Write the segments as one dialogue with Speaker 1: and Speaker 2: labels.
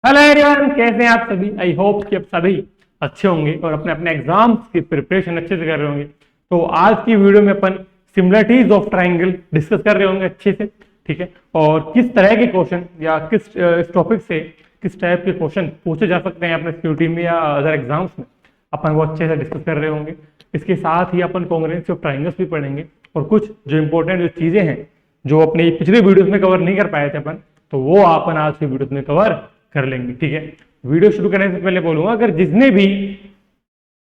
Speaker 1: Hello everyone, कैसे हैं आप सभी। आई होप कि आप सभी अच्छे होंगे और अपने अपने एग्जाम्स की प्रिपरेशन अच्छे से कर रहे होंगे। तो आज की वीडियो में अपन सिमिलरिटीज ऑफ ट्राइंगल डिस्कस कर रहे होंगे अच्छे से, ठीक है। और किस तरह के क्वेश्चन या किस इस टॉपिक से किस टाइप के क्वेश्चन पूछे जा सकते हैं अपने सीयूटी में या अदर एग्जाम्स में, अपन वो अच्छे से डिस्कस कर रहे होंगे। इसके साथ ही अपन कॉन्ग्रुएंसी ऑफ ट्राइंगल्स भी पढ़ेंगे और कुछ जो इंपॉर्टेंट जो चीजें हैं जो अपने पिछले वीडियोस में कवर नहीं कर पाए थे अपन, तो वो अपन आज की वीडियोस में कवर कर लेंगे, ठीक है। वीडियो शुरू करने से पहले बोलूंगा, अगर जिसने भी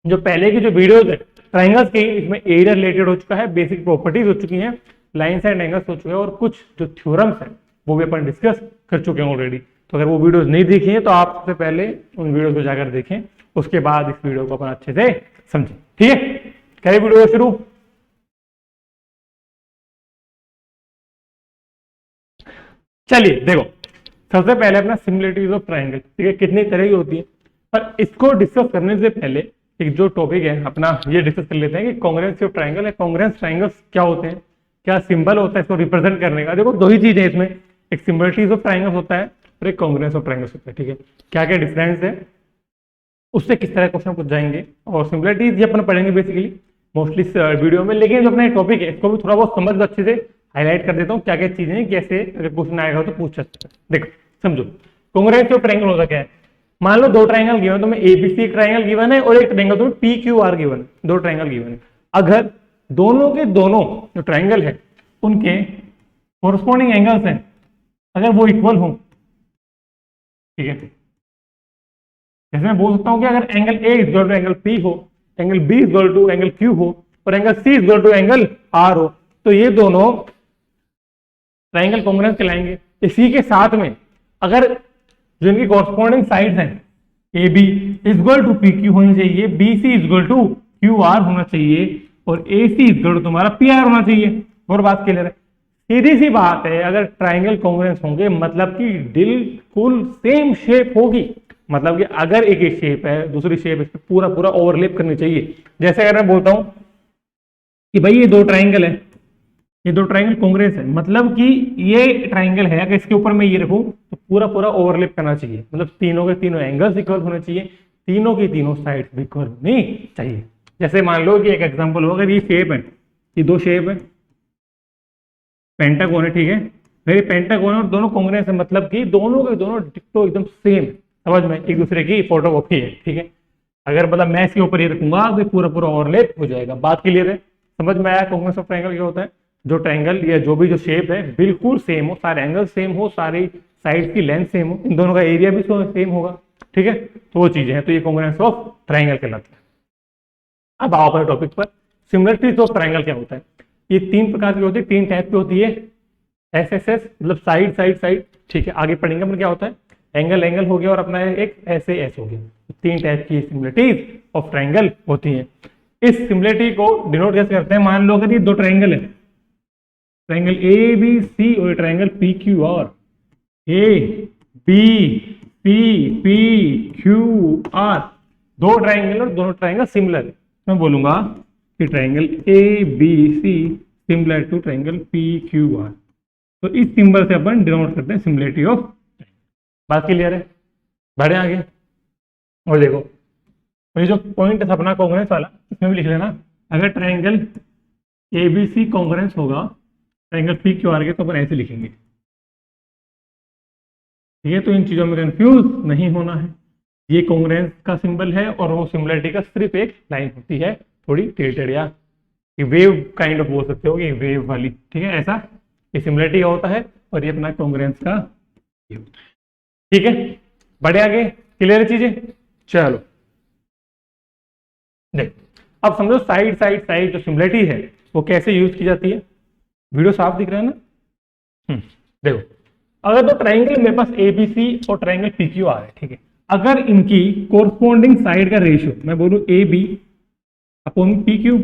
Speaker 1: जो पहले की जो वीडियोस है ट्राइंगल्स की, इसमें एरिया रिलेटेड हो चुका है, बेसिक प्रॉपर्टीज हो चुकी हैं, लाइन्स एंड एंगल्स हो चुके हैं और कुछ जो थ्योरम्स हैं वो भी अपन डिस्कस कर चुके हैं ऑलरेडी। तो अगर वो वीडियोस नहीं देखी हैं तो आप सबसे पहले उन वीडियोस को जाकर देखें, उसके बाद इस वीडियो को अपन अच्छे से समझें, ठीक है। करें वीडियो शुरू। चलिए देखो, सबसे पहले अपना सिमिलरिटीज ऑफ ट्राइंगल, ठीक है, कितनी तरह की होती है। पर इसको डिस्कस करने से पहले एक जो टॉपिक है अपना ये डिस्कस कर लेते हैं कि कॉन्ग्रुएंसी ऑफ ट्राइंगल है। कॉन्ग्रुएंस ट्राइंगल्स क्या होते हैं, क्या सिंबल होता है इसको रिप्रेजेंट करने का। देखो दो ही चीजें इसमें, एक सिमिलरिटीज ऑफ ट्राइंगल्स होता है और एक कॉन्ग्रुएंस ऑफ ट्राइंगल्स होता है, ठीक है। क्या क्या डिफरेंस है, उससे किस तरह क्वेश्चन पूछ जाएंगे और सिमिलरिटीज ये अपन पढ़ेंगे बेसिकली मोस्टली वीडियो में। लेकिन जो अपना टॉपिक है इसको भी थोड़ा बहुत समझ अच्छे से हाईलाइट कर देता हूँ, क्या क्या चीजें हैं, कैसे अगर क्वेश्चन आएगा तो पूछ सकते हैं। देखो समझो, कॉन्ग्रुएंसी ऑफ ट्राइंगल होता क्या है। मान लो दो ट्राइंगल गिवन है, तुम्हें एबीसी ट्राइंगल गिवन है और एक ट्राइंगल तुम्हें पी क्यू आर गिवन है, दो ट्राइंगल गिवन है। अगर दोनों के दोनों जो ट्राइंगल है उनके कोरस्पॉन्डिंग एंगल्स हैं, अगर वो इक्वल हो, ठीक है, जैसे मैं बोल सकता हूं कि अगर angle A is equal to angle P हो, angle B is equal to angle Q हो और angle C is equal to angle R हो, तो ये दोनों ट्राइंगल कॉन्ग्रुएंस कहलाएंगे। इसी के साथ में अगर जो इनकी कॉरस्पॉन्डिंग साइड्स हैं, A B is equal to P Q होनी चाहिए, B C is equal to Q R होना चाहिए और A C is equal to तुम्हारा पी आर होना चाहिए। और बात क्लियर है, सीधी सी बात है, अगर ट्राइंगल कॉन्ग्रुएंस होंगे मतलब कि बिल्कुल सेम शेप होगी। मतलब कि अगर एक ही शेप है दूसरी शेप इस पर पूरा पूरा ओवरलैप करनी चाहिए। जैसे अगर मैं बोलता हूं कि भाई ये दो ट्राइंगल है, ये दो ट्राइंगल कॉन्ग्रुएंस है, मतलब कि ये ट्राइंगल है, अगर इसके ऊपर मैं ये रखूं तो पूरा पूरा ओवरलैप करना चाहिए। मतलब तीनों के तीनों एंगल्स इक्वल होने चाहिए, तीनों की तीनों साइड इक्वल होनी चाहिए। जैसे मान लो कि एक एग्जांपल हो, अगर ये शेप है, ये दो शेप है, पेंटागोन है, ठीक है, मेरे पेंटागोन और दोनों कॉन्ग्रुएंस है, मतलब कि दोनों के दोनों डिट्टो एकदम सेम, समझ में, एक दूसरे की फोटोकॉपी है, ठीक है। अगर मतलब मैं इसके ऊपर ये रखूंगा तो पूरा पूरा ओवरलैप हो जाएगा। बात क्लियर है, समझ में आया कॉन्ग्रुएंस ऑफ ट्राइंगल क्या होता है। जो ट्राइंगल या जो भी जो शेप है बिल्कुल सेम हो, सारे एंगल सेम हो, सारी साइड की लेंथ सेम हो, इन दोनों का एरिया भी सेम होगा, ठीक है। तो वो चीजें हैं, तो ये कॉन्ग्रुएंस ऑफ ट्राइंगल कहलाता है। अब आओ अपने टॉपिक पर, सिमिलरिटीज ऑफ ट्राइंगल क्या होता है। ये तीन प्रकार की होती है, तीन टाइप की होती है। एस एस एस मतलब साइड साइड साइड, ठीक है, आगे पढ़ेंगे अपन क्या होता है। एंगल एंगल हो गया और अपना एक ऐसे एस हो गया। तीन टाइप की सिमिलरिटीज ऑफ ट्राइंगल होती है। इस सिमिलरिटी को डिनोट कैसे करते हैं, मान लो अगर ये दो ट्राइंगल है, ट्राइंगल ए बी सी और triangle P Q R, A B C P Q R, दो ट्राइंगल और दोनों ट्राइंगल सिमिलर है। मैं बोलूंगा कि triangle A B C similar to triangle P Q R. तो इस सिंबल से अपन डिनोट करते हैं सिमिलरिटी ऑफ। बात क्लियर है, बढ़े आगे। और देखो, ये जो पॉइंट है अपना कॉन्ग्रुएंस वाला, इसमें भी लिख लेना, अगर triangle A B C congruence होगा ट्राइंगल पी क्यू आर के, तो अपन ऐसे लिखेंगे, ठीक है। तो इन चीजों में कंफ्यूज नहीं होना है। ये कॉन्ग्रुएंस का सिंबल है और वो सिमिलरिटी का सिर्फ एक लाइन होती है, थोड़ी टेढ़ या वेव काइंड ऑफ बोल सकते हो कि वेव वाली, ठीक है। ऐसा ये सिमिलरिटी होता है और ये अपना कॉन्ग्रुएंस का ये होता है, ठीक है। बढ़े आगे, क्लियर चीजें। चलो देख, अब समझो साइड साइड साइड जो सिमिलरिटी है वो कैसे यूज की जाती है। वीडियो साफ दिख रहा है ना। देखो, अगर तो ट्राइंगल मेरे पास एबीसी और ट्राइंगल पीक्यू आर है, ठीक है, अगर इनकी कोरस्पॉन्डिंग साइड का रेशियो मैं बोलूं A B upon P Q,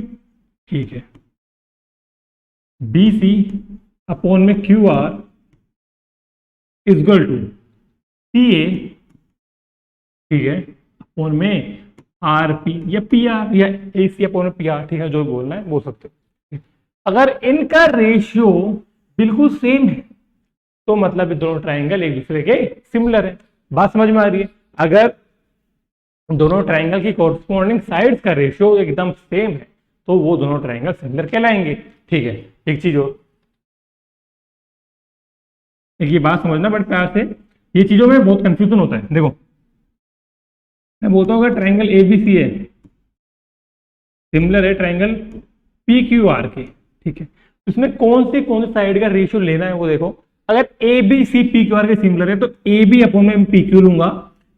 Speaker 1: ठीक है, बी सी अपॉन में Q R is equal to C A, ठीक है, अपॉन में आर पी या पी आर या A C upon P R, ठीक है, जो बोलना है बोल सकते हो। अगर इनका रेशियो बिल्कुल सेम है तो मतलब ये दोनों ट्राइंगल एक दूसरे के सिमिलर है। बात समझ में आ रही है? अगर दोनों ट्राइंगल की कोरस्पॉन्डिंग साइड्स का रेशियो एकदम सेम है तो वो दोनों ट्राइंगल सिमिलर कहलाएंगे। ठीक है, एक चीज और, एक ये बात समझना बड़े प्यार से, ये चीजों में बहुत कंफ्यूजन होता है। देखो मैं बोलता हूँ अगर ट्राइंगल एबीसी है, सिमिलर है ट्राइंगल पी क्यू आर के, ठीक है, इसमें कौन सी साइड का रेशियो लेना है वो देखो। अगर A B C P Q R के सिमिलर है तो ए बी अपॉन में पी क्यू लूंगा,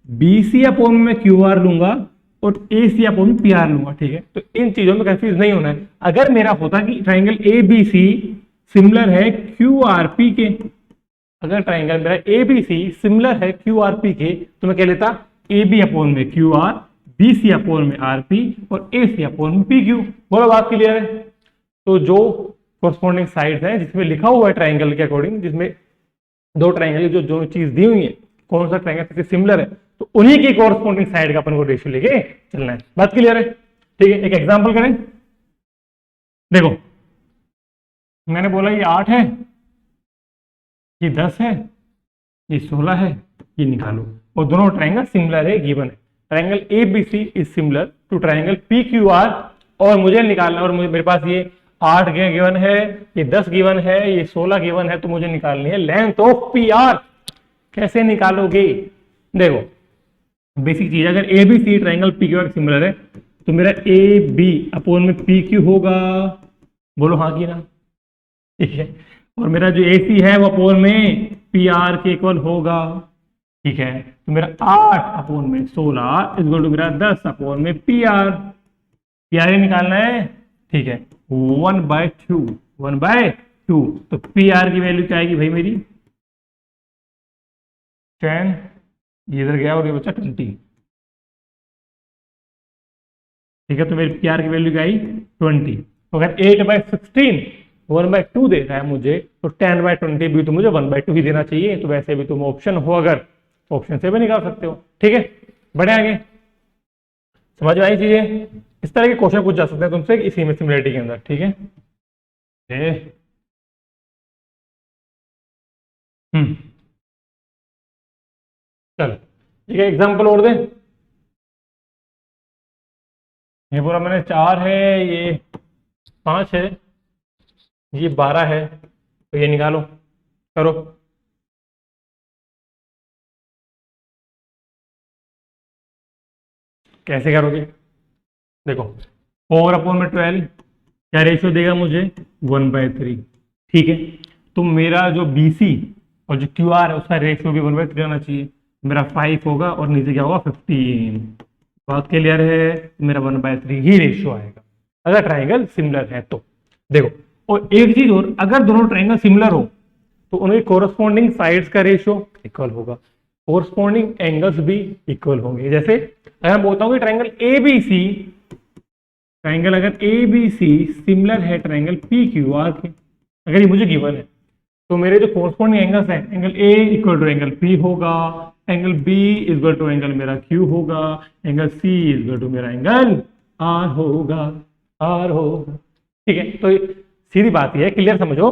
Speaker 1: बी सी अपॉन में क्यू आर लूंगा और ए सी अपॉन में पी आर लूंगा। ठीक है, तो इन चीजों में कंफ्यूज नहीं होना है। अगर मेरा होता कि triangle A B C similar है क्यू आर पी के, अगर ट्राइंगल मेरा ए बी सी सिमिलर है क्यू आर पी के, तो मैं क्या लेता, ए बी अपॉन में Q R, B C upon में आर पी और ए सी अपॉन में पी क्यू। बोलो बात क्लियर है? तो जो कोरस्पॉन्डिंग साइड्स हैं जिसमें लिखा हुआ है ट्राइंगल के अकॉर्डिंग, जिसमें दो ट्राइंगल जो जो चीज दी हुई है, कौन सा ट्राइंगल सबसे सिमिलर है, तो उन्हीं की कोरस्पॉन्डिंग साइड का अपन को रेशियो लेके चलना है। बात क्लियर है? ठीक है, एक एग्जांपल करें। देखो मैंने बोला ये 8 है, ये 10 है, ये 16 है, ये निकालो। और दोनों ट्राइंगल सिमिलर है, गिवन है। Triangle A B C is similar to triangle P Q R, और मुझे निकालना, और मुझे मेरे पास ये 8 गिवन है, ये 10 गिवन है, ये 16 गिवन है, तो मुझे निकालनी है लेंथ ऑफ पी आर। कैसे निकालोगे? देखो बेसिक चीज, अगर A B C triangle P Q R similar है तो मेरा ए बी अपॉन में पी क्यू होगा, बोलो हाँ की ना? ठीक है, और मेरा जो ए सी है वो अपॉन में पी आर के इक्वल होगा। ठीक है, तो मेरा 8 अपॉन में 16 इक्वल टू मेरा 10 अपॉन में पी आर। पी आर निकालना है, ठीक है, 1/2, 1/2। तो पी आर की वैल्यू क्या आएगी भाई मेरी? 10, ये इधर गया और ये बचा 20। ठीक है, तो मेरी पी आर की वैल्यू क्या आई? 20। तो अगर 8/16 1/2 दे रहा है मुझे, तो 10/20 भी तो मुझे 1/2 ही देना चाहिए। तो वैसे भी तुम ऑप्शन हो, अगर ऑप्शन से भी निकाल सकते हो। ठीक है, बढ़े आगे, समझ में आई चीजें? इस तरह के क्वेश्चन पूछ जा सकते हैं तुमसे इसी में, सिमिलरिटी के अंदर। ठीक है, चलो ठीक है, एग्जाम्पल और दें। ये पूरा मैंने 4 है, ये 5 है, ये 12 है, तो ये निकालो, करो। कैसे करोगे? देखो 4 अपॉन में 12 क्या रेशियो देगा मुझे? 1/3। ठीक है, तो मेरा जो बी सी और जो क्यू आर है उसका रेशियो भी 1/3 आना चाहिए। मेरा 5 होगा और नीचे क्या होगा? 15। बात क्लियर है? मेरा 1/3 ही रेशियो आएगा अगर ट्राइंगल सिमिलर है तो। देखो, और एक चीज और, अगर दोनों ट्राइंगल सिमिलर हो तो उनके कोरस्पॉन्डिंग साइड्स का रेशियो इक्वल होगा, कोरस्पॉन्डिंग एंगल्स भी इक्वल होंगे। जैसे अगर मैं बोलता हूँ कि triangle A B C, triangle अगर ए बी सी सिमिलर है ट्राइंगल पी क्यू आर के, अगर ये मुझे गिवन है, तो मेरे जो कोरस्पॉन्डिंग एंगल्स हैं, angle A equal to angle P होगा, angle B equal to angle मेरा क्यू होगा, एंगल सी इक्वल टू मेरा एंगल आर होगा, आर होगा। ठीक है, तो सीधी बात यह है, क्लियर समझो,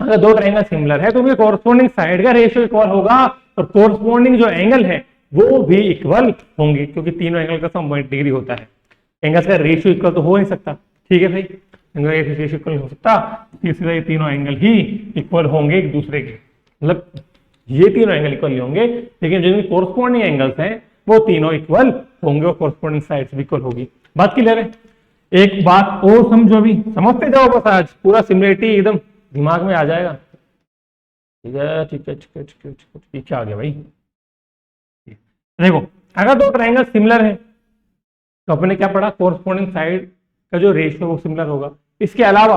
Speaker 1: अगर दो ट्राइंगल सिमिलर है तो उनके कोरस्पॉन्डिंग साइड का रेशियो इक्वल होगा और कोरस्पॉन्डिंग जो एंगल है वो भी इक्वल होंगे, क्योंकि तीनों एंगल का सम 1 डिग्री होता है। एंगल्स का रेशियो इक्वल तो हो नहीं सकता। ठीक है भाई, एंगल का रेशियो इक्वल नहीं हो सकता, इसलिए ये तीनों एंगल ही इक्वल होंगे एक दूसरे के, मतलब ये तीनों एंगल इक्वल नहीं होंगे, लेकिन जिनके कोरस्पॉन्डिंग एंगल्स हैं वो तीनों इक्वल होंगे और कोरस्पॉन्डिंग साइड्स भी इक्वल होगी। बात क्लियर है? एक बात और समझो, अभी समझते जाओ बस, आज पूरा सिमिलरिटी एकदम दिमाग में आ जाएगा। ठीक है, ठीक है, ठीक है, ठीक है, ठीक है, क्या आ गया भाई? देखो अगर दो ट्राइंगल सिमिलर है तो अपने क्या पढ़ा? कोरस्पॉन्डिंग साइड का जो रेशियो वो सिमिलर होगा। इसके अलावा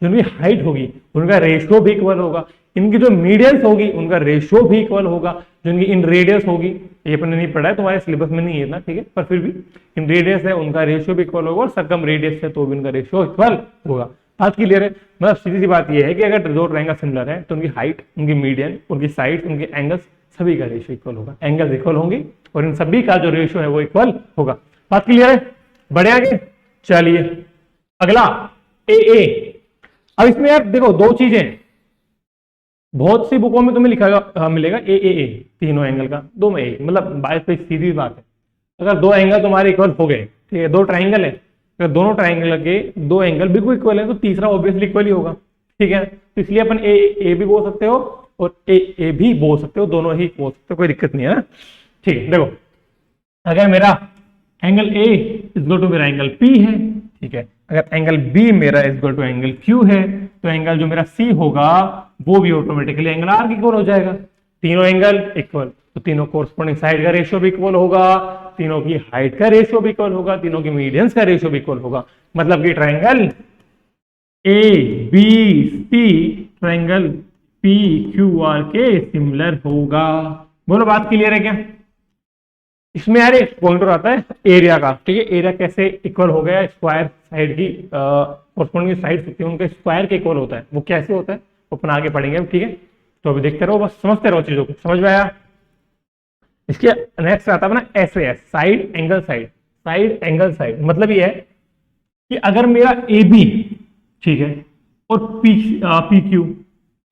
Speaker 1: जो उनकी हाइट होगी उनका रेशियो भी इक्वल होगा, इनकी जो मीडियंस होगी उनका रेशियो भी इक्वल होगा, जो इनकी इन रेडियस होगी, ये अपने नहीं पढ़ा है, तुम्हारे सिलेबस में नहीं है ना, ठीक है, पर फिर भी इन रेडियस है उनका रेशियो भी इक्वल होगा, और सर्कम रेडियस है तो भी उनका रेशियो इक्वल होगा। बात क्लियर है? मतलब सीधी सी बात यह है कि अगर दो ट्राइंगल सिमिलर है तो उनकी हाइट, उनकी मीडियन, उनकी साइड, उनके एंगल्स, सभी का रेशियो इक्वल होगा, एंगल्स इक्वल होंगे और इन सभी का जो रेशियो है वो इक्वल होगा। बात क्लियर है? बढ़े आगे, चलिए अगला ए ए। अब इसमें यार देखो दो चीजें, बहुत सी बुकों में तुम्हें लिखा मिलेगा ए, तीनों एंगल का, दो में ए, मतलब बात पे सीधी बात है। अगर दो एंगल तुम्हारे इक्वल हो गए, ठीक है, दो ट्राइंगल है, अगर दोनों ट्राइंगल के दो एंगल बिल्कुल इक्वल है तो तीसरा ऑब्वियसली इक्वल ही होगा, ठीक है। तो इसलिए अपन ए भी बोल सकते हो और ए भी बोल सकते हो, दोनों ही बोल सकते हो, कोई दिक्कत नहीं है ना, ठीक है। देखो अगर मेरा एंगल ए इक्वल टू मेरा एंगल पी है, ठीक है, अगर एंगल बी मेरा इक्वल टू एंगल क्यू है, तो एंगल जो मेरा सी होगा वो भी ऑटोमेटिकली एंगल आर इक्वल हो जाएगा। तीनों एंगल इक्वल, तो तीनों कोरस्पॉन्डिंग साइड का रेशियो भी इक्वल होगा, तीनों की हाइट का रेशियो भी इक्वल होगा, तीनों की मीडियंस का रेशियो भी इक्वल होगा। मतलब कि triangle A B C triangle P Q R के सिमिलर होगा। बोलो बात क्लियर है क्या? इसमें यार एक पॉइंटर आता है एरिया का, ठीक है, एरिया कैसे इक्वल हो गया, स्क्वायर साइड की कोरस्पॉन्डिंग साइड होती है उनके स्क्वायर के इक्वल होता है, वो कैसे होता है वो अपन आगे पढ़ेंगे, ठीक है। तो अभी देखते रहो, बस समझते रहो चीजों को, समझ में आया? इसके नेक्स्ट आता है अपना SAS, side angle side, side angle side. मतलब ये है कि अगर मेरा ए बी, ठीक है, और P Q,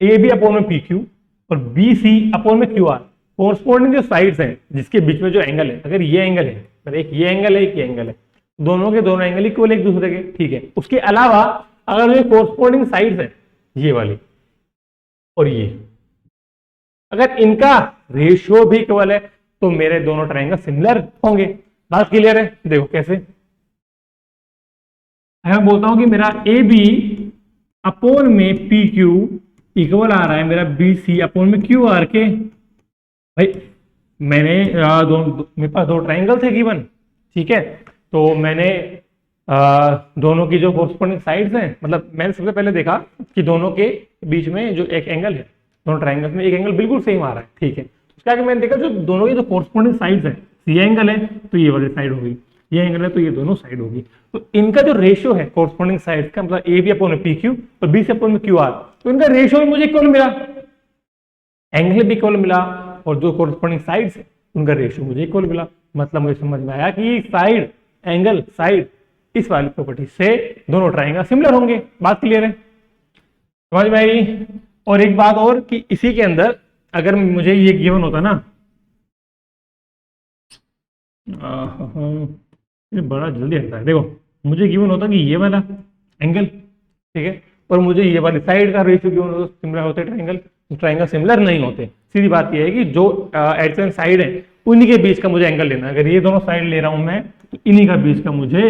Speaker 1: A B upon में पी क्यू और बी सी अपॉन में क्यू आर, कोरस्पॉन्डिंग जो साइड्स हैं जिसके बीच में जो एंगल है, अगर ये एंगल है, मतलब एक ये एंगल है एक ये एंगल है, दोनों के दोनों एंगल इक्वल एक दूसरे के, ठीक है। उसके अलावा अगर ये कोरस्पॉन्डिंग साइड्स है, ये वाली और ये, अगर इनका रेशियो भी इक्वल है तो मेरे दोनों ट्रायंगल सिमिलर होंगे। बात क्लियर है? देखो कैसे, मैं बोलता हूं कि मेरा ए बी अपोन में पी क्यू इक्वल आ रहा है मेरा बी सी अपोन में क्यू आर के। भाई मैंने मेरे पास दो ट्राइंगल थे गिवन, ठीक है, तो मैंने दोनों की जो कोरस्पॉन्डिंग साइड्स हैं, मतलब मैंने सबसे पहले देखा कि दोनों के बीच में जो एक एंगल है, दोनों ट्राइंगल्स में एक एंगल बिल्कुल सेम आ रहा है, ठीक है। उसके आगे मैंने देखा जो दोनों की जो कोरस्पॉन्डिंग साइड्स है, ये एंगल है तो ये वाली साइड होगी, ये एंगल है तो ये दोनों साइड होगी, तो इनका जो रेशियो है कोरस्पॉन्डिंग साइड्स का, मतलब ए बी अपॉन में पी क्यू और बी सी अपॉन में क्यू आर, तो इनका रेशियो भी मुझे इक्वल मिला, एंगल भी इक्वल मिला और जो कोरस्पॉन्डिंग साइड्स है उनका रेशियो मुझे इक्वल मिला। मतलब मुझे समझ में आया कि साइड एंगल साइड इस वाली प्रॉपर्टी से दोनों ट्राइंगल सिमिलर होंगे। बात क्लियर है? समझ में आई? और एक बात और कि इसी के अंदर अगर मुझे ये गिवन होता ना, ये बड़ा जल्दी हटता है, देखो मुझे गिवन होता कि ये वाला एंगल, ठीक है, और मुझे ये वाली साइड का रेशियो गिवन होता, सिमिलर होते ट्राइंगल, ट्राइंगल सिमिलर नहीं होते। सीधी बात ये है कि जो एडजेसेंट साइड है उन्हीं के बीच का मुझे एंगल लेना है। अगर ये दोनों साइड ले रहा हूं मैं तो इन्हीं का बीच का मुझे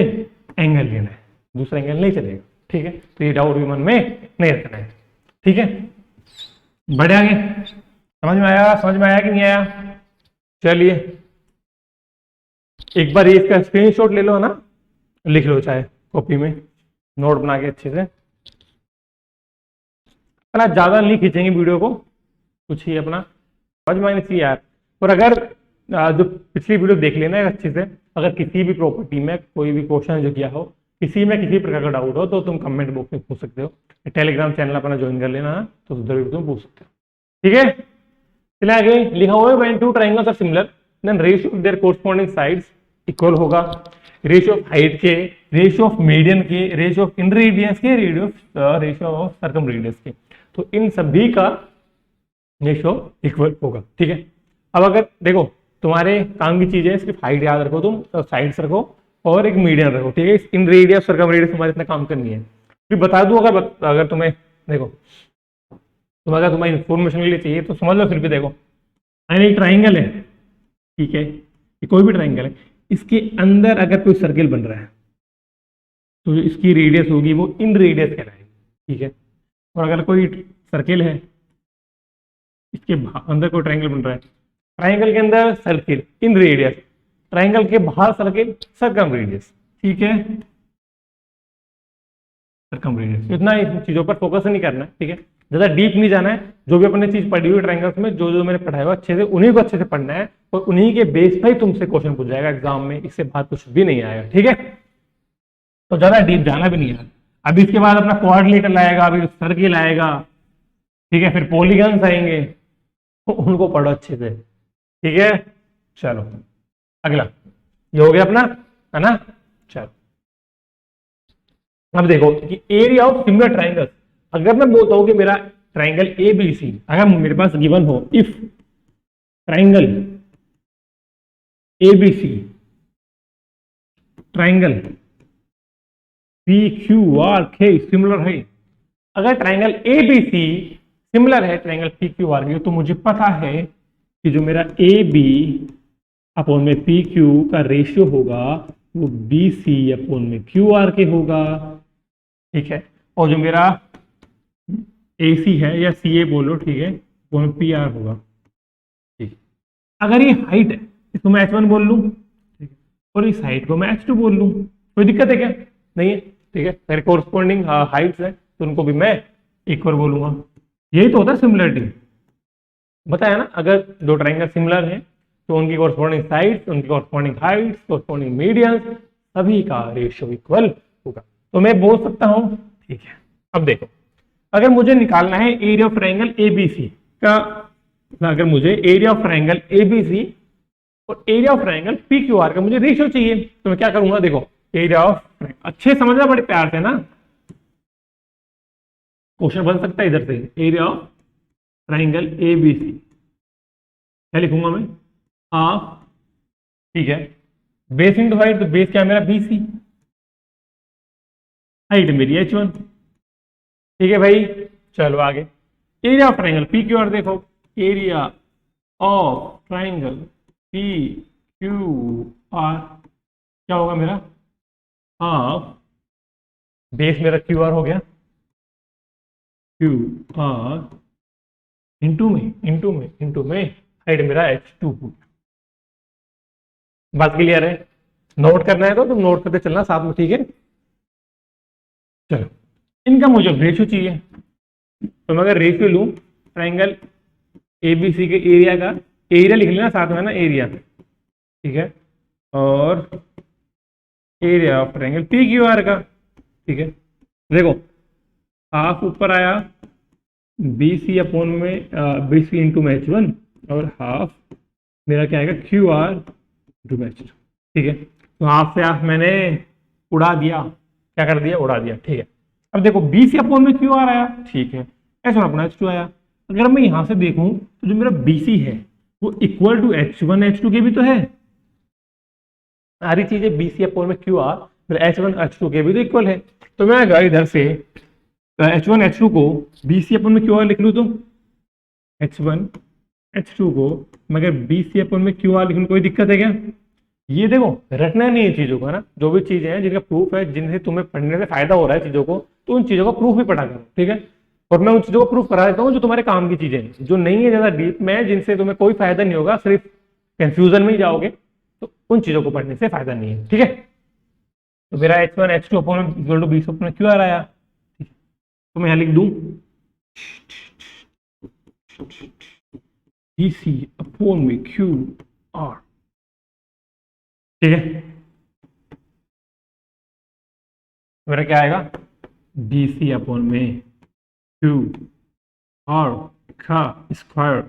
Speaker 1: एंगल लेना है, दूसरा एंगल नहीं चलेगा, ठीक है। तो ये डाउट भी मन में नहीं रखना है, ठीक है। बढ़े आगे, समझ में आया? समझ में आया कि नहीं आया? चलिए एक बार ये इसका स्क्रीनशॉट ले लो ना, लिख लो चाहे कॉपी में, नोट बना के अच्छे से, अपना ज्यादा नहीं खींचेंगे वीडियो को, कुछ ही अपना समझ में आनी चाहिए यार। और अगर जो पिछली वीडियो देख लेना है अच्छे से, अगर किसी भी प्रॉपर्टी में कोई भी क्वेश्चन जो किया हो, किसी में किसी प्रकार का डाउट हो तो तुम कमेंट बॉक्स में पूछ सकते हो, टेलीग्राम चैनल अपना ज्वाइन कर लेना तो उधर भी तुम पूछ सकते हो, ठीक है। चलिए आगे लिखा हुआ है when two triangles are similar then ratio of their corresponding sides equal होगा, रेशियो ऑफ हाइट के, रेशियो ऑफ मीडियन के, रेशियो ऑफ इन रेडियस के, रेशियो ऑफ सर्कम रेडियस के, तो इन सभी का रेशियो इक्वल होगा, ठीक है। अब अगर देखो तुम्हारे काम की चीज है, सिर्फ हाइट याद रखो तुम, साइड्स रखो और एक मीडियन रखो, ठीक है। इन रेडियस सर्कम रेडियस तुम्हारे इतना काम करनी है। फिर बता दूं अगर तुम्हें देखो अगर तुम्हें इन्फॉर्मेशन के लिए चाहिए तो समझ लो, फिर भी देखो एक ट्राइंगल है, ठीक है, ये कोई भी ट्राइंगल है, इसके अंदर अगर कोई सर्किल बन रहा है तो जो इसकी रेडियस होगी वो इन रेडियस कहलाएगी, ठीक है। और अगर कोई सर्किल है, इसके अंदर कोई ट्राइंगल बन रहा है, ट्राइंगल के अंदर सर्किल इन रेडियस, ट्राइंगल के बाहर सर्किल सर्कम रेडियस, ठीक है, सर्कम रेडियस। इतना इन चीजों पर फोकस नहीं करना है, ठीक है, ज्यादा डीप नहीं जाना है। जो भी अपने चीज पढ़ी हुई ट्राइंगल्स में जो जो मैंने पढ़ाया हुआ अच्छे से उन्हीं को अच्छे से पढ़ना है और उन्हीं के बेस पर ही तुमसे क्वेश्चन पूछ जाएगा एग्जाम में, इससे बाहर कुछ भी नहीं आएगा, ठीक है। तो ज्यादा डीप जाना भी नहीं है। अभी इसके बाद अपना क्वाड्रिलेटरल लाएगा, अभी सर्किल आएगा, ठीक है, फिर पॉलीगन्स आएंगे, तो उनको पढ़ो अच्छे से, ठीक है। चलो अगला ये हो गया अपना, है ना। चलो अब देखो कि एरिया ऑफ सिमिलर ट्राइंगल्स, अगर मैं बोलता हूं कि मेरा ट्राइंगल ए बी सी अगर मेरे पास गिवन हो, if triangle A B C, triangle P Q R के सिमिलर है, अगर triangle A B C similar है ट्राइंगल पी क्यू आर के, तो मुझे पता है कि जो मेरा ए बी अपॉन में पी क्यू का रेशियो होगा वो बी सी अपॉन में क्यू आर के होगा, ठीक है। और जो मेरा ए सी है या सी ए बोलो, ठीक है, वो में पी आर होगा, ठीक। अगर ये हाइट है इसको मैं H1 बोल लूँ, ठीक है, और इस हाइट को मैं H2 बोल लूँ, कोई दिक्कत है क्या? नहीं है, ठीक है। मेरे कोरस्पॉन्डिंग हाइट्स है तो उनको भी मैं इक्वल बोलूंगा। यही तो होता है सिमिलरिटी, बताया ना। अगर दो ट्राइंगल सिमिलर हैं तो उनकी कोरस्पॉन्डिंग साइड्स, उनकी कोरस्पॉन्डिंग हाइट्स, कोरस्पॉन्डिंग मीडियंस, सभी का रेशियो इक्वल होगा, तो मैं बोल सकता हूं, ठीक है। अब देखो, अगर मुझे निकालना है एरिया ऑफ ट्राइंगल एबीसी का, अगर मुझे एरिया ऑफ ट्राइंगल एबीसी और area of triangle P Q R का मुझे रेशियो चाहिए, तो मैं क्या करूंगा? देखो, एरिया ऑफ, अच्छे समझना बड़े प्यार से ना, क्वेश्चन बन सकता है इधर से, एरिया ऑफ ट्राइंगल एबीसी क्या लिखूंगा मैं? हाफ, ठीक है, बेस इंटू हाइट, तो बेस क्या है मेरा? बीसी, हाइट मेरी H1, ठीक है भाई। चलो आगे, area of triangle P Q R, देखो area of triangle P Q R क्या होगा मेरा? हाफ बेस मेरा क्यू आर हो गया, क्यू आर इंटू में हाइट मेरा H2 हो गया। बात क्लियर है? नोट करना है तो तुम नोट करते चलना साथ में, ठीक है। चलो, इनका मुझे रेशियो चाहिए, तो मैं अगर रेशियो लूं ट्राइंगल एबीसी के एरिया का, एरिया लिख लेना साथ में ना, एरिया, ठीक है, और area of triangle P Q R का, ठीक है। देखो, हाफ ऊपर आया बी सी अपॉन में बी सी इंटू में H1, और हाफ मेरा क्या आएगा? क्यू आर इंटू में H2, ठीक है। तो हाफ से हाफ मैंने उड़ा दिया, क्या कर दिया? उड़ा दिया, ठीक है। अब देखो, बी सी अपॉन में क्यू आर आया, ठीक है, H1 अपॉन H2 आया। अगर मैं यहां से देखूं तो जो मेरा बी सी है वो इक्वल टू H1 H2 के भी तो है, सारी चीजें बी सी अपॉन में क्यू आर, फिर H1 H2 के भी तो इक्वल है। तो मैं अगर इधर से H1 H2 को बी सी अपॉन में क्यू आर लिख लूँ, तो H1 H2 को मैं अगर बी सी अपॉन में क्यू आर लिख लूँ, कोई दिक्कत है क्या? ये देखो, रटना नहीं है चीजों का ना, जो भी चीजें हैं जिनका प्रूफ है, जिनसे तुम्हें पढ़ने से फायदा हो रहा है चीजों को, तो उन चीजों का प्रूफ भी पढ़ा करो, ठीक है। और मैं उन चीजों को प्रूफ करा देता हूँ जो तुम्हारे काम की चीजें हैं, जो नहीं है ज्यादा डीप में, जिनसे तुम्हें कोई फायदा नहीं होगा, सिर्फ कंफ्यूजन में ही जाओगे, तो उन चीजों को पढ़ने से फायदा नहीं है, ठीक है। तो मेरा H1 H2 upon equal to B C upon Q R आया, तो मैं यहां लिख दूं बी सी अपॉन में क्यू आर, ठीक है। मेरा क्या आएगा? बी सी अपॉन में क्यू आर का स्क्वायर,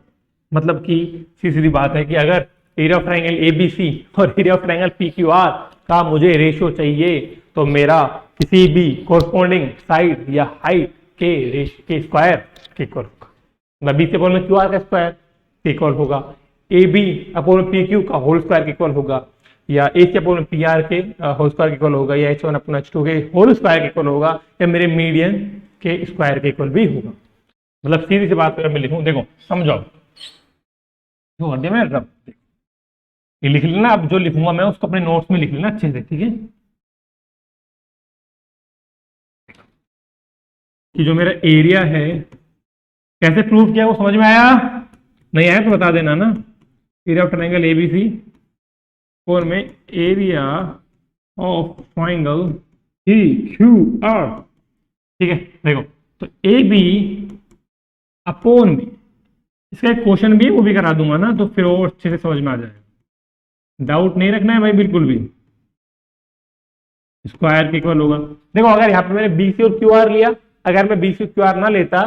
Speaker 1: मतलब कि सीधी बात है कि अगर एरिया ऑफ ट्राइंगल एबीसी और area of triangle P Q R का मुझे रेशियो चाहिए, तो मेरा किसी भी कोरस्पॉन्डिंग साइड या हाइट के स्क्वायर के इक्वल होगा, मतलब बी सी अपॉन में क्यू आर का स्क्वायर के इक्वल होगा, ए बी अपॉन में पी क्यू का होल स्क्वायर के इक्वल होगा, या ए सी अपॉन में पी आर के होल स्क्वायर के इक्वल होगा, या H1 अपॉन H2 के होल स्क्वायर के इक्वल होगा, या मेरे मीडियन के स्क्वायर के इक्वल भी होगा। मतलब सीधी सी बात अगर मैं लिखूं, देखो समझाओ, जो कर दिया मैंने रब, ये लिख लेना। अब जो लिखूंगा मैं उसको अपने नोट्स में लिख लेना अच्छे से, ठीक है। कि जो मेरा एरिया है, कैसे प्रूव किया वो समझ में आया? नहीं आया तो बता देना ना। एरिया ऑफ ट्रायंगल एबीसी और में area of triangle P Q R, ठीक है। देखो, तो ए बी अपोन में, इसका एक क्वेश्चन भी है वो भी करा दूंगा ना, तो फिर वो अच्छे से समझ में आ जाएगा। डाउट नहीं रखना है भाई बिल्कुल भी। स्क्वायर के इक्वल होगा। देखो, अगर यहाँ पे मैंने बी सी और क्यू आर लिया, अगर मैं बी सी क्यू आर ना लेता,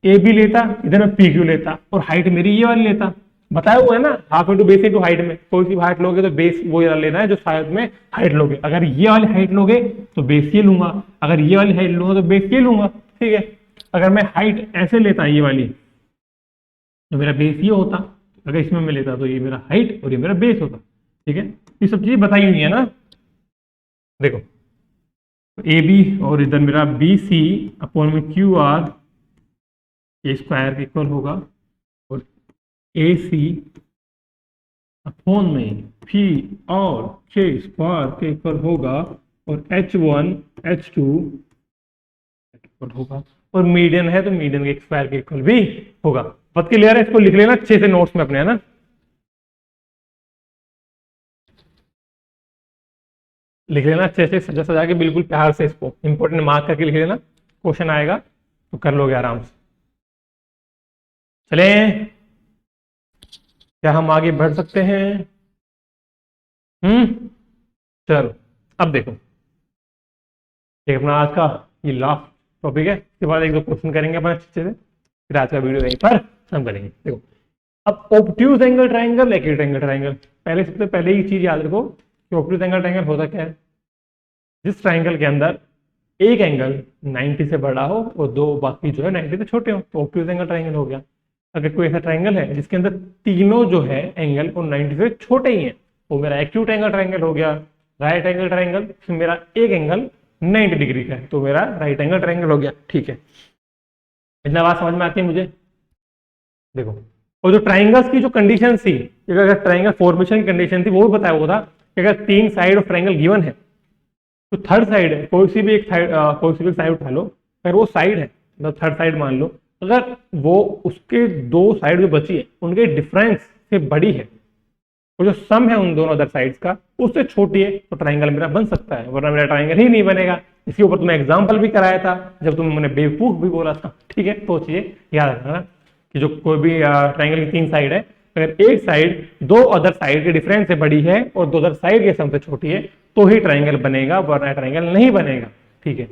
Speaker 1: ए बी लेता, इधर मैं पी क्यू लेता, और हाइट मेरी ये वाली लेता। बताया हुआ है ना, half into base into height में कोई सी हाइट लोगे तो बेस वो लेना है जो शायद में हाइट लोगे। अगर ये वाली हाइट लोगे तो बेस ये लूंगा, अगर ये वाली हाइट लूंगा तो बेस ये लूंगा, ठीक है। अगर मैं हाइट ऐसे लेता ये वाली तो मेरा बेस ये होता, अगर इसमें मैं लेता तो ये मेरा हाइट और ये मेरा बेस होता। ठीक है, ये सब चीजें बताई हुई है ना। देखो ए बी और इधर मेरा बी सी अपॉन में क्यू आर ये स्क्वायर के इक्वल होगा, और ए सी अपॉन में पी और के स्क्वायर के इक्वल होगा, और H1 H2 इक्वल होगा, और मीडियन है तो मीडियन के स्क्वायर के इक्वल भी होगा। बात क्लियर है? इसको लिख लेना अच्छे से नोट्स में अपने, है ना। लिख लेना अच्छे से सजा सजा के, बिल्कुल प्यार से इसको इंपॉर्टेंट मार्क करके लिख लेना, क्वेश्चन आएगा तो कर लोगे आराम से। चले, क्या हम आगे बढ़ सकते हैं? चलो अब देखो, ये अपना आज का ये लास्ट टॉपिक है, इसके बाद एक दो क्वेश्चन करेंगे अपन अच्छे से, फिर आज का वीडियो यहीं पर हम करेंगे। देखो अब obtuse angle triangle, acute angle triangle, पहले सबसे पहले ये चीज याद रखो कि ऑब्ट्यूज एंगल ट्राइंगल होता क्या है। जिस ट्राइंगल के अंदर एक एंगल 90 से बड़ा हो और दो बाकी जो है 90 से छोटे हो तो ऑब्ट्यूज एंगल ट्राइंगल हो गया। अगर कोई ऐसा ट्राइंगल है जिसके अंदर तीनों जो है एंगल वो 90 से छोटे ही हैं, वो मेरा एक्यूट एंगल ट्राइंगल हो गया। राइट एंगल ट्राइंगल, मेरा एक एंगल 90 डिग्री का है तो मेरा राइट एंगल ट्राइंगल हो गया। ठीक है, इतना बात समझ में आती है मुझे? देखो, और जो ट्राइंगल्स की जो कंडीशन थी, अगर ट्राइंगल फॉर्मेशन की कंडीशन थी वो भी बताया हुआ था कि अगर तीन साइड ऑफ ट्राइंगल गिवन है तो थर्ड साइड है, कोई सी भी एक साइड, कोई सी भी साइड उठा लो, अगर वो साइड है मतलब थर्ड साइड मान लो, अगर वो उसके दो साइड जो बची है उनके डिफरेंस से बड़ी है, तो जो सम है उन दोनों अदर साइड्स का उससे छोटी है, तो ट्राइंगल मेरा बन सकता है, वरना मेरा ट्राइंगल ही नहीं बनेगा। इसके ऊपर तुम्हें एग्जाम्पल भी कराया था जब तुमने बेवकूफ भी बोला था। ठीक है, तो चीजें याद रखना कि जो कोई भी ट्राइंगल की तीन साइड है, अगर एक साइड दो अदर साइड के डिफरेंस से बड़ी है और दो अदर साइड के सम से छोटी है तो ही ट्राइंगल बनेगा, वरना ट्राइंगल नहीं बनेगा। ठीक है,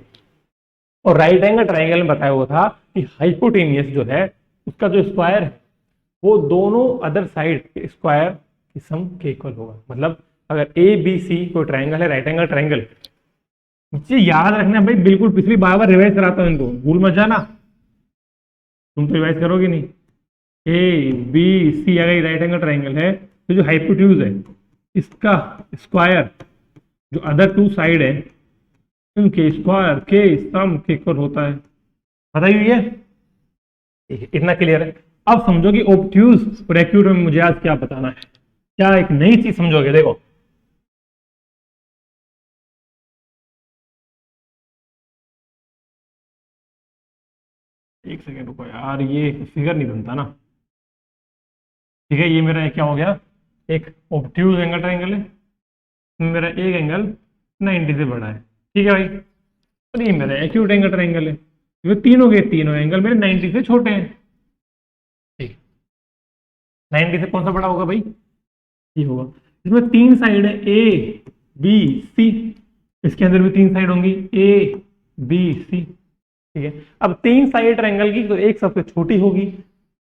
Speaker 1: और राइट एंगल ट्राइंगल में बताया हुआ था कि हाइपोटेनियस जो है उसका जो स्क्वायर है वो दोनों अदर साइड के स्क्वायर की सम के इक्वल होगा। मतलब अगर ए बी सी कोई ट्राइंगल है, राइट एंगल ट्राइंगल, मुझे याद रखना भाई, बिल्कुल पिछली बार बार रिवाइज कराता हूं इनको, भूल मत जाना। तुम तो रिवाइज करोगे नहीं। ए बी सी अगर राइट एंगल ट्राइंगल है तो जो हाइपोटेन्यूज है इसका स्क्वायर जो अदर टू साइड है उनके स्क्वायर के सम के इक्वल होता है। बताई हुई है, इतना क्लियर है। अब समझो कि ऑब्ट्यूज और एक्यूट में मुझे आज क्या बताना है, क्या एक नई चीज समझोगे। देखो एक सेकेंड रुको यार, ये फिगर नहीं बनता ना। ठीक है, ये मेरा क्या हो गया, एक ऑब्ट्यूज एंगल ट्राइंगल है, इसमें मेरा एक एंगल 90 से बड़ा है। ठीक है भाई, और ये मेरा एक्यूट एंगल ट्राइंगल है, इसमें तीनों के तीनों एंगल मेरे 90 से छोटे हैं। ठीक, 90 से कौन सा बड़ा होगा भाई, ये होगा। इसमें तीन साइड है ए बी सी, इसके अंदर भी तीन साइड होंगी ए बी सी। ठीक है, अब तीन साइड ट्रायंगल की तो एक सबसे छोटी होगी,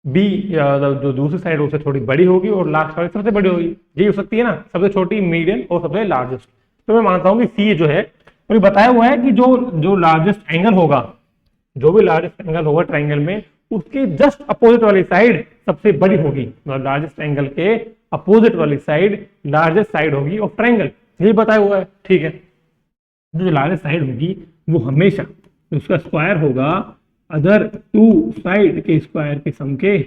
Speaker 1: बी जो दूसरी साइड उससे थोड़ी बड़ी होगी, और लास्ट वाली सबसे बड़ी होगी। ये हो सकती है ना, सबसे छोटी, मीडियम और सबसे लार्जेस्ट। तो मैं मानता हूं कि सी जो है, तो बताया हुआ है कि जो जो लार्जेस्ट एंगल होगा, जो भी लार्जेस्ट एंगल होगा ट्राइंगल में, उसके जस्ट अपोजिट वाली साइड सबसे बड़ी होगी। मतलब लार्जेस्ट एंगल के अपोजिट वाली साइड लार्जेस्ट साइड होगी ऑफ ट्राइंगल, यही बताया हुआ है। ठीक है, जो लार्जेस्ट साइड होगी वो हमेशा उसका स्क्वायर होगा अदर टू साइड के स्क्वायर के सम के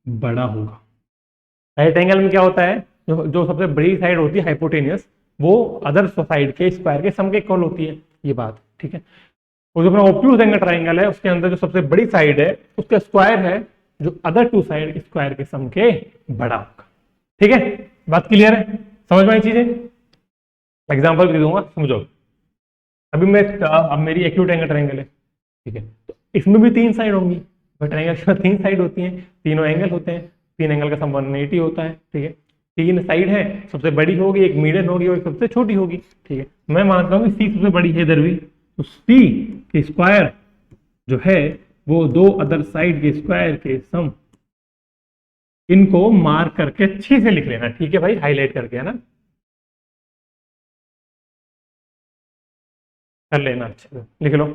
Speaker 1: बड़ा होगा। राइट एंगल में क्या होता है, जो सबसे बड़ी साइड होती है हाइपोटेनियस, वो अदर साइड के स्क्वायर के सम के इक्वल होती है, ये बात। ठीक है, और जो अपना ऑब्ट्यूज एंगल ट्राइंगल है उसके अंदर जो सबसे बड़ी साइड है उसका स्क्वायर है जो अदर टू साइड स्क्वायर के सम के बड़ा होगा। ठीक है, बात क्लियर है, समझ में आई चीजें? एग्जांपल भी दूंगा, समझो। अभी मैं अब मेरी एक्यूट एंगल ट्राइंगल है, ठीक है, तो इसमें भी तीन साइड होंगी, बट ट्राइंगल में तीन साइड होती हैं, तीनों एंगल होते हैं, तीन एंगल का सम 180 होता है। ठीक है, तीन साइड है, सबसे बड़ी होगी, एक मीडियम होगी और एक सबसे छोटी होगी। ठीक है, मैं मानता हूँ कि सी सबसे बड़ी है इधर भी, तो सी के स्क्वायर जो है वो दो अदर साइड के स्क्वायर के सम, इनको मार्क करके अच्छे से लिख लेना। ठीक है भाई, हाईलाइट करके, है ना, कर लेना, अच्छे से लिख लो।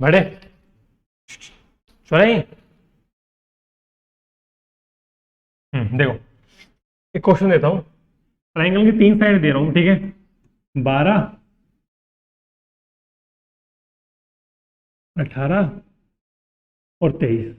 Speaker 1: बड़े सुनाई। देखो एक क्वेश्चन देता हूँ। ट्राइंगल की 3 साइड दे रहा हूँ, ठीक है, 12, 18 और 23,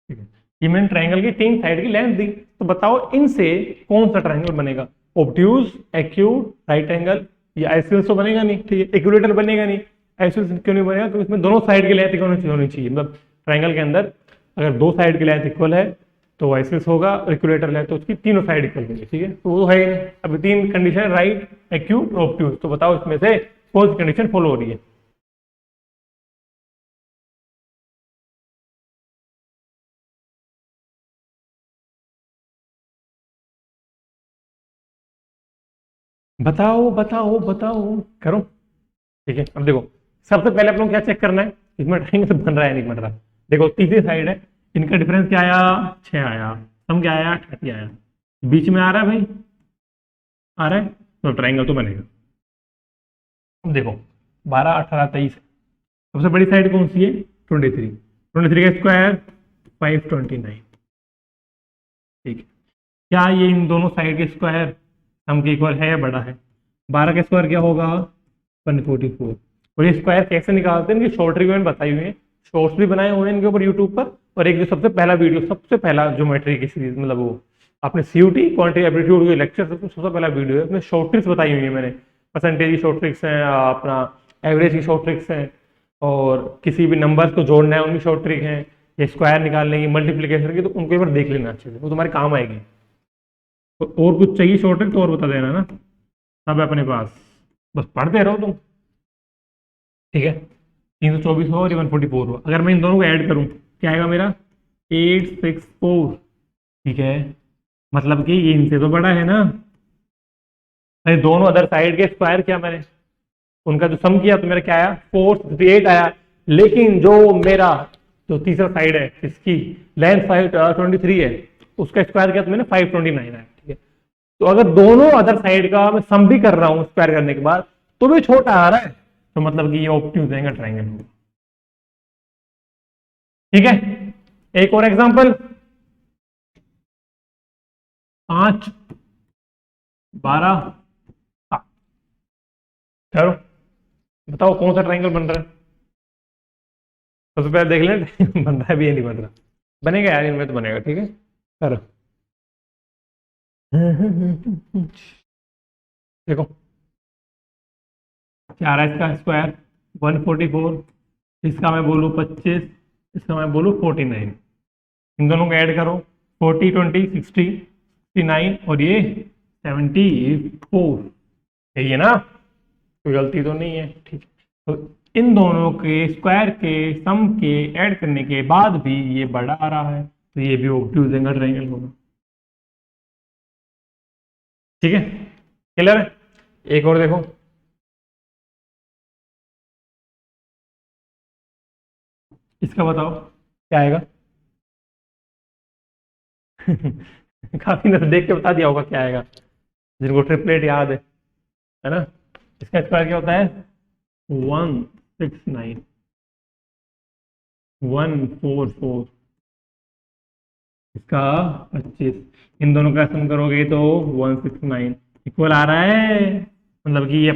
Speaker 1: ठीक है। ये मैंने ट्राइंगल की 3 साइड की लेंथ दी, तो बताओ इनसे कौन सा ट्राइंगल बनेगा? ऑब्ट्यूज, एक्यूट, राइट एंगल या आइसोसेलेस तो बनेगा नहीं, ठीक है। इक्विलेटरल बनेगा नहीं। आइसोसेलेस क्यों नहीं बनेगा? क्योंकि इसमें दोनों साइड की लेंथ इक्वल होनी चाहिए। मतलब ट्राइंगल के अंदर अगर 2 साइड की लेंथ इक्वल है तो आइसोसेलेस होगा, और इक्विलेटरल है तो उसकी तीनों साइड इक्वल होंगी, ठीक है। तो वो है ही नहीं। अभी 3 कंडीशन है, राइट, एक्यूट, ऑब्ट्यूज। तो बताओ इसमें से कौन सी कंडीशन फॉलो हो रही है? बताओ बताओ बताओ, करो। ठीक है, अब देखो सबसे पहले अपन को क्या चेक करना है, इसमें ट्राइंगल बन रहा है नहीं बन रहा। देखो तीसरी साइड है, इनका डिफरेंस क्या आया? 6 आया। सम क्या आया? 30 आया। बीच में आ रहा है भाई, आ रहा है, तो ट्राइंगल तो बनेगा। अब देखो 12, 18, 23, सबसे बड़ी साइड कौन सी है? 23। 23 का स्क्वायर 529, ठीक है। क्या ये इन दोनों साइड के स्क्वायर सम के इक्वल है या बड़ा है? 12 का स्क्वायर क्या होगा? 144। और ये स्क्वायर कैसे निकालते हैं? इनकी शॉर्ट ट्रिक मैंने बताई हुई है, शॉर्ट्स भी बनाए हुए हैं इनके ऊपर यूट्यूब पर। और एक जो सबसे पहला वीडियो, सबसे पहला ज्योमेट्री की सीरीज, मतलब वो आपने सीयूटी क्वांटिटी एप्टीट्यूड के लेक्चर सबसे पहला वीडियो है, उसमें शॉर्ट ट्रिक्स बताई हुई है मैंने। परसेंटेज की शॉर्ट ट्रिक्स हैं, अपना एवरेज की शॉर्ट ट्रिक्स हैं, और किसी भी नंबर को जोड़ना है उनकी शॉर्ट ट्रिक है, या स्क्वायर निकालने की, मल्टीप्लीकेशन की, तो उनको एक बार देख लेना अच्छे से, वो तुम्हारे काम आएगी। तो और कुछ चाहिए शॉर्ट ट्रिक तो और बता देना ना, सब है अपने पास, बस पढ़ते रहो तुम, ठीक है। 324 हो और 144 हो, अगर मैं इन दोनों को ऐड करूं क्या आएगा मेरा? 864, ठीक है। मतलब कि ये इनसे तो बड़ा है ना। अरे दोनों अदर साइड के स्क्वायर किया मैंने, उनका जो सम किया तो मेरा क्या आया? 468 आया। लेकिन जो मेरा जो तीसरा साइड है, इसकी लेंथ 523 है, उसका स्क्वायर किया तो मैंने 529 आया, ठीक है। तो अगर दोनों अदर साइड का मैं सम भी कर रहा हूं स्क्वायर करने के बाद तो भी छोटा आ रहा है, तो मतलब कि ये ऑब्ट्यूज है ट्राइंगल होगा, ठीक है। एक और एग्जांपल, 5, 12, करो, बताओ कौन सा ट्राइंगल बन रहा है? सबसे पहले देख लें बन रहा है भी या नहीं बन रहा। बनेगा यार, इनमें तो बनेगा, ठीक है, करो। देखो क्या आ रहा है इसका स्क्वायर? 144, इसका मैं बोलूँ 25, इसका मैं बोलूँ 49। इन दोनों को ऐड करो, 40, 20, 60, 69 और ये 74, यही है ना? कोई गलती तो नहीं है, ठीक है। तो इन दोनों के स्क्वायर के सम के ऐड करने के बाद भी ये बड़ा आ रहा है, तो ये भी ऑब्ट्यूज एंगल ट्रायंगल होगा, ठीक है। क्लियर है? एक और देखो, इसका बताओ क्या आएगा? काफी ने तो देख के बता दिया होगा क्या आएगा, जिनको ट्रिपलेट याद है ना? इसका स्क्वायर क्या होता है? 169, 144, इसका 25, इन दोनों का सम करोगे तो 169 इक्वल आ रहा है। मतलब कि ये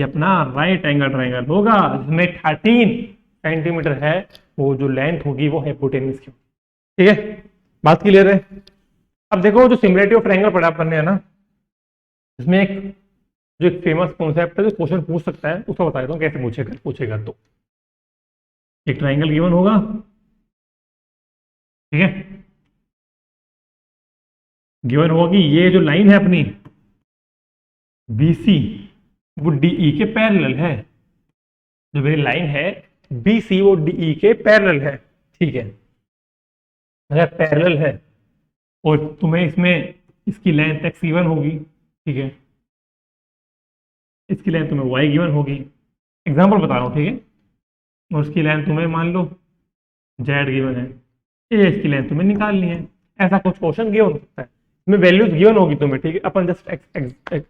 Speaker 1: अपना राइट एंगल ट्रायंगल होगा, जिसमें 13 सेंटीमीटर है, वो जो लेंथ होगी वो हाइपोटेन्यूज की, ठीक है। बात क्लियर है? अब देखो जो सिमिलरिटी ऑफ ट्रायंगल पढ़ा अपन ने, है ना, इसमें एक फेमस कॉन्सेप्ट है जो क्वेश्चन पूछ सकता है, उसको बता देता हूँ कैसे पूछेगा। तो एक ट्रायंगल गिवन होगा, ठीक है, गिवन होगी ये जो लाइन है अपनी BC, वो DE के पैरेलल है। जो मेरी लाइन है BC वो DE के पैरेलल है, ठीक है। अगर पैरेलल है और तुम्हें इसमें इसकी लेंथ x गिवन होगी, ठीक है, इसकी लेंथ तुम्हें y गिवन होगी, एग्जांपल बता रहा हूँ, ठीक है, और उसकी लेंथ तुम्हें मान लो z गिवन है, ये इसकी लेंथ तुम्हें निकालनी है। ऐसा कुछ क्वेश्चन गिवन हो सकता है, इसमें वैल्यूज गिवन होगी तुम्हें, ठीक है। अपन जस्ट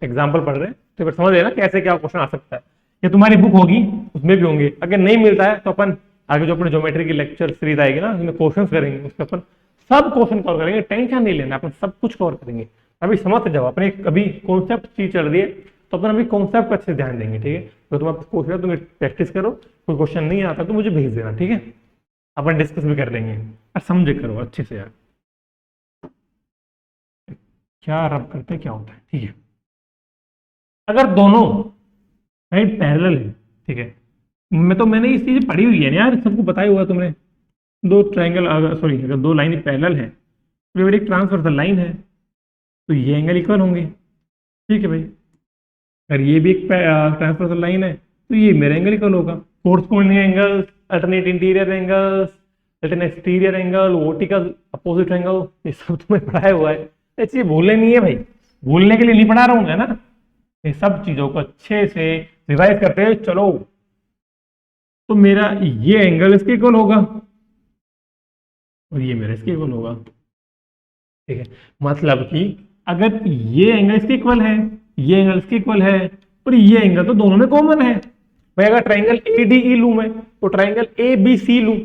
Speaker 1: एग्जांपल पढ़ रहे हैं तो फिर समझ लेना कैसे क्या क्वेश्चन आ सकता है। ये तुम्हारी बुक होगी उसमें भी होंगे, अगर नहीं मिलता है तो अपन आगे जो अपने ज्योमेट्री की लेक्चर सीरीज आएगी ना उसमें क्वेश्चंस करेंगे, उसमें अपन सब क्वेश्चन कवर करेंगे, टेंशन नहीं लेना, अपन सब कुछ कवर करेंगे। अभी समझ जाओ, अपने अभी कॉन्सेप्ट चीज चल रही है तो अपन अभी कॉन्सेप्ट पर अच्छे ध्यान देंगे, ठीक है। तो तुम क्वेश्चन तुम प्रैक्टिस करो, कोई क्वेश्चन नहीं आता तो मुझे भेज देना, ठीक है, अपन डिस्कस भी कर लेंगे। और समझे करो अच्छे से यार, क्या रब करते क्या होता है, ठीक है। अगर दोनों साइड पैरेलल है, ठीक है, मैंने इस चीज पढ़ी हुई है ना यार, सबको बताया हुआ तुमने, दो ट्रायंगल सॉरी अगर दो लाइन पैरेलल है तो एक ट्रांसवर्सल लाइन है तो ये एंगल इक्वल होंगे, ठीक है भाई। अगर ये भी एक ट्रांसवर्सल लाइन है तो ये मेरा एंगल इक्वल होगा। Corresponding angles, alternate interior angles, alternate exterior angle, vertical opposite angle, ये सब तुम्हें पढ़ाया हुआ है, ये चीज भूलने नहीं है भाई, भूलने के लिए नहीं पढ़ा रहा हूँ ना, ये सब चीजों को अच्छे से रिवाइज करते हैं चलो। तो मेरा ये एंगल इसके इक्वल होगा और ये मेरा इसके इक्वल होगा, ठीक है। मतलब कि अगर ये एंगल इसके इक्वल है, ये एंगल इसके इक्वल है और ये एंगल तो दोनों में कॉमन है। मैं अगर ट्राइंगल ADE लूं मैं तो ट्राइंगल ABC लूं,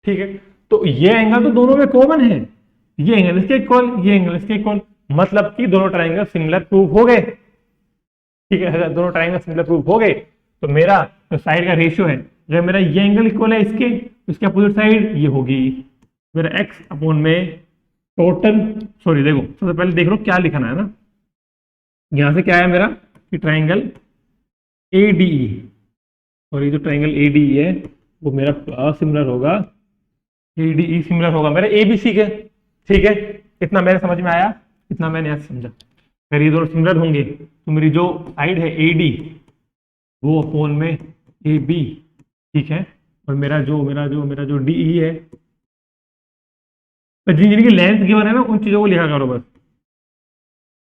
Speaker 1: ठीक है, तो ये एंगल तो दोनों में कॉमन है, ये एंगल इसके इक्वल, ये एंगल इसके इक्वल, मतलब कि दोनों ट्राइंगल सिमिलर प्रूव हो गए, ठीक है। अगर दोनों ट्राइंगल सिमिलर प्रूव हो गए तो मेरा जो साइड का रेशियो है, अगर मेरा ये एंगल इक्वल है इसके अपोजिट साइड ये होगी मेरा x अपॉन में टोटल, सॉरी देखो सबसे पहले देख लो क्या लिखना है ना, यहां से क्या है मेरा कि ट्राइंगल ADE, और ये जो ट्राइंगल ADE है वो मेरा सिमिलर होगा, ADE सिमिलर होगा मेरा ABC के, ठीक है। इतना मेरे समझ में आया, इतना मैंने आज समझा। अगर ये दोनों सिमिलर होंगे तो मेरी जो साइड है AD वो अपॉन में AB, ठीक है, और मेरा जो DE है, तो जिनकी लेंथ गिवन है ना उन चीजों को लिखा करो बस,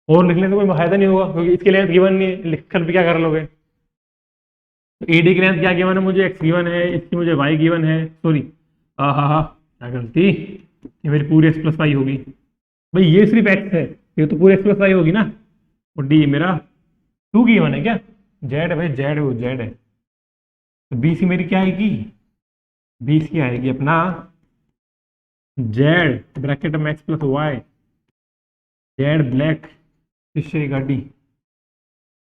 Speaker 1: और लिखने से कोई फायदा नहीं होगा क्योंकि इसकी लेंथ गिवन नहीं है, लिखकर भी क्या कर लोगे। तो AD की लेंथ क्या गिवन है मुझे, x गिवन है, इसकी मुझे y गिवन है, सॉरी हाँ क्या गलती, ये मेरी पूरी x प्लस वाई होगी भाई, ये सिर्फ x है, ये तो पूरी x प्लस वाई होगी ना, और D मेरा 2 गिवन है क्या, z है भाई, z है वो z है। तो BC मेरी क्या आएगी, BC आएगी अपना z ब्रैकेट में x प्लस वाई, z ब्लैक इससे गाड़ी,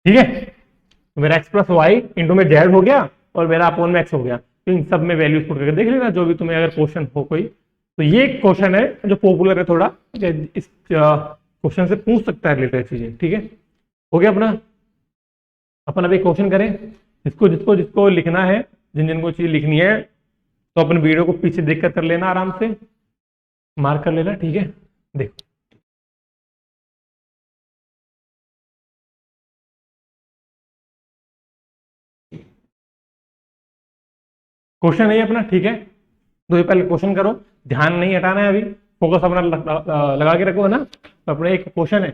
Speaker 1: ठीक है। तो मेरा x प्लस वाई इंटू में z हो गया और मेरा अपॉन में x हो गया। तो इन सब में वैल्यूज पुट करके देख लेना जो भी तुम्हें अगर क्वेश्चन हो कोई, तो ये क्वेश्चन है जो पॉपुलर है थोड़ा, इस क्वेश्चन से पूछ सकता है रिलेटेड चीजें, ठीक है। हो गया अपना, अपन अभी क्वेश्चन करें, जिसको जिसको जिसको लिखना है, जिन जिनको चीज लिखनी है तो अपन वीडियो को पीछे देखकर कर लेना, आराम से मार्क कर लेना, ठीक है। देखो क्वेश्चन है अपना, ठीक है। तो ये पहले क्वेश्चन करो, ध्यान नहीं हटाना है अभी, फोकस अपना लगा के रखो है ना। तो अपने एक क्वेश्चन है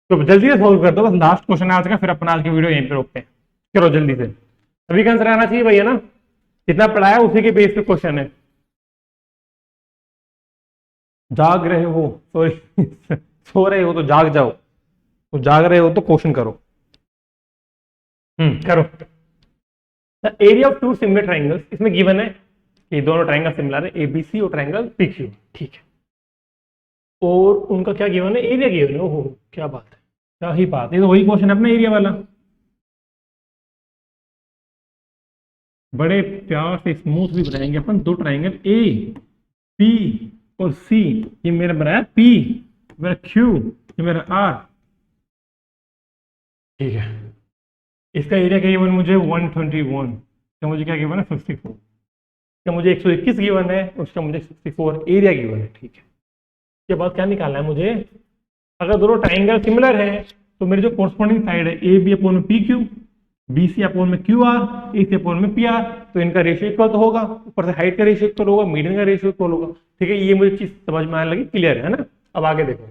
Speaker 1: तो जल्दी से सॉल्व कर दो, बस लास्ट क्वेश्चन है आज का, फिर अपना आज की वीडियो यहीं पे रोकते हैं। करो जल्दी से, अभी का आंसर आना चाहिए भैया ना, जितना पढ़ाया उसी के बेस पे क्वेश्चन है। जाग रहे हो, सॉरी सो रहे हो तो जाग जाओ, तो जाग रहे हो तो क्वेश्चन करो। करो। The area of two similar triangles, इसमें गिवन है कि दोनों ट्राइंगल सिमिलर है, ABC और ट्राइंगल PQ, ठीक है। और उनका क्या गिवन है, एरिया गिवन है। ओहो क्या बात है, क्या ही बात है, ये तो वही क्वेश्चन है अपना एरिया वाला, बड़े प्यार से स्मूथ भी बनाएंगे अपन। दो ट्राइंगल AB और C, ये मेरा बनाया P, मेरा Q, ये मेरा R, ठीक है। इसका एरिया क्या गिवन मुझे 121, तो मुझे क्या गिवन है 54, क्या मुझे 121 गिवन है, उसका मुझे 64 एरिया गिवन है, ठीक है। इसके बाद क्या निकालना है मुझे, अगर दोनों ट्राइंगल सिमिलर है तो मेरी जो कोरस्पॉन्डिंग साइड है AB अपॉन में PQ, BC अपॉन में QR, AC अपॉन में PR, तो इनका रेशियो इक्वल तो होगा, ऊपर से हाइट का रेशियो इक्वल होगा, मीडियन का रेशियो इक्वल होगा, ठीक है। ये मुझे चीज समझ में आने लगी, क्लियर है ना। अब आगे देखो,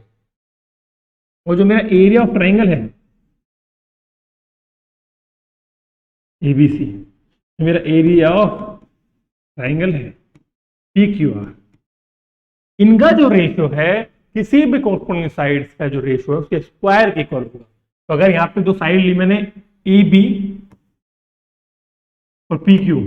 Speaker 1: और जो मेरा एरिया ऑफ ट्राइंगल है ABC, मेरा एरिया ऑफ ट्राइंगल है PQR, इनका जो रेशियो है किसी भी कोरस्पॉन्डिंग साइड्स का जो रेशियो है उसके स्क्वायर के इक्वल होगा। तो अगर यहाँ पे जो साइड ली मैंने AB और पी क्यू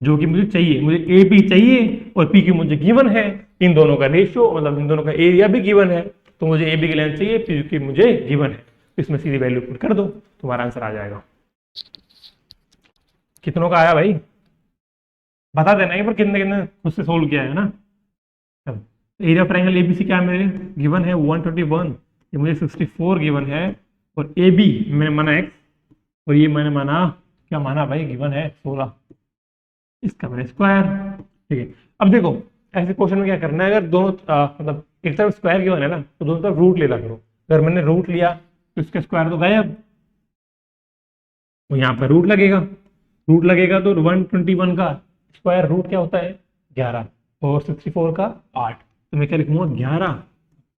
Speaker 1: जो कि मुझे चाहिए, मुझे ए बी चाहिए और पी क्यू मुझे गिवन है, इन दोनों का रेशियो मतलब इन दोनों का एरिया भी गिवन है, तो मुझे ए बी की लेंथ चाहिए, पी क्यू मुझे गिवन है, इसमें सीधी वैल्यू पुट कर दो, तुम्हारा आंसर आ जाएगा। कितनों का आया भाई बता देना है, पर कितने कितने खुद से सोल्व किया है ना। एरिया ऑफ ट्रायंगल एबीसी क्या है मेरे गिवन है 121, ये मुझे 64 गिवन है, और ए बी मैंने माना एक्स और ये मैंने माना क्या माना भाई गिवन है 16, इसका मैंने स्क्वायर। ठीक है, अब देखो ऐसे क्वेश्चन में क्या करना है, अगर दोनों मतलब एक तरफ स्क्वायर गिवन है ना तो दोनों तरफ रूट ले ला करो, अगर मैंने रूट लिया तो इसका स्क्वायर तो गायब, तो यहाँ पर रूट लगेगा, रूट लगेगा तो 121 का स्क्वायर रूट क्या होता है 11 और 64 का 8, तो मैं क्या लिखूंगा 11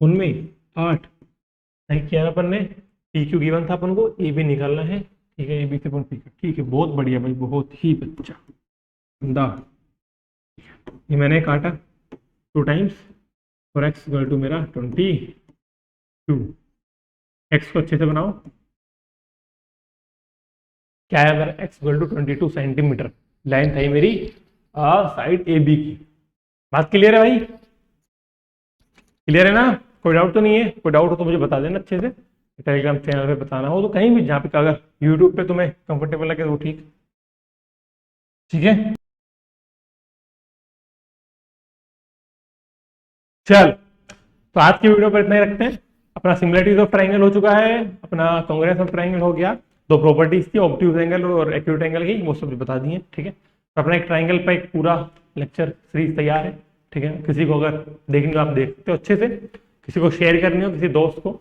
Speaker 1: उनमें 8, सही किया ना अपन ने। पी क्यू गिवन था अपन को, ए बी निकालना है, ठीक है, ए बी से अपन पी क्यू, ठीक है, बहुत बढ़िया भाई, बहुत ही अच्छा दा। ये मैंने काटा 2 टाइम्स और एक्स इक्वल टू मेरा 22, एक्स को अच्छे से बनाओ, क्या है मेरा x equal to 22 centimetre line थी मेरी साइड ए बी की। बात क्लियर है भाई, क्लियर है ना, कोई डाउट तो नहीं है, कोई डाउट हो तो मुझे बता देना अच्छे से, टेलीग्राम चैनल पे बताना हो तो कहीं भी जहाँ पे, अगर यूट्यूब पे तुम्हें कंफर्टेबल लगे तो ठीक, ठीक है। चल तो आज की वीडियो पर इतना ही रखते हैं, अपना सिमिलरिटीज ऑफ ट्राइंगल हो चुका है, अपना कांग्रेस ऑफ ट्राइंगल हो गया, 2 प्रॉपर्टीज थी ऑब्ट्यूज एंगल और एक्यूट एंगल की, वो सब बता दिए, ठीक है। तो अपना एक ट्राइंगल पर एक पूरा लेक्चर सीरीज तैयार है, ठीक है, किसी को अगर देखनी हो आप देख सकते हो अच्छे से, किसी को शेयर करनी हो किसी दोस्त को,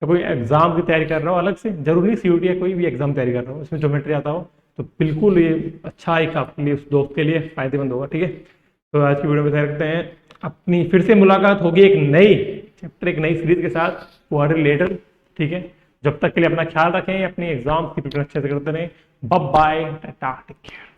Speaker 1: या कोई एग्जाम की तैयारी कर रहा हो अलग से, जरूरी नहीं सीयूटी या कोई भी एग्जाम तैयारी कर रहा हो इसमें ज्योमेट्री आता हो, तो बिल्कुल ये अच्छा एक आपके लिए उस दोस्त के लिए फायदेमंद होगा, ठीक है। तो आज की वीडियो में देखते हैं, अपनी फिर से मुलाकात होगी एक नई चैप्टर, एक नई सीरीज के साथ क्वाड्रिलेटरल रिलेटेड, ठीक है। जब तक के लिए अपना ख्याल रखें, अपनी एग्जाम की प्रिपरेशन अच्छे से करते रहें, bye bye, tata, take care.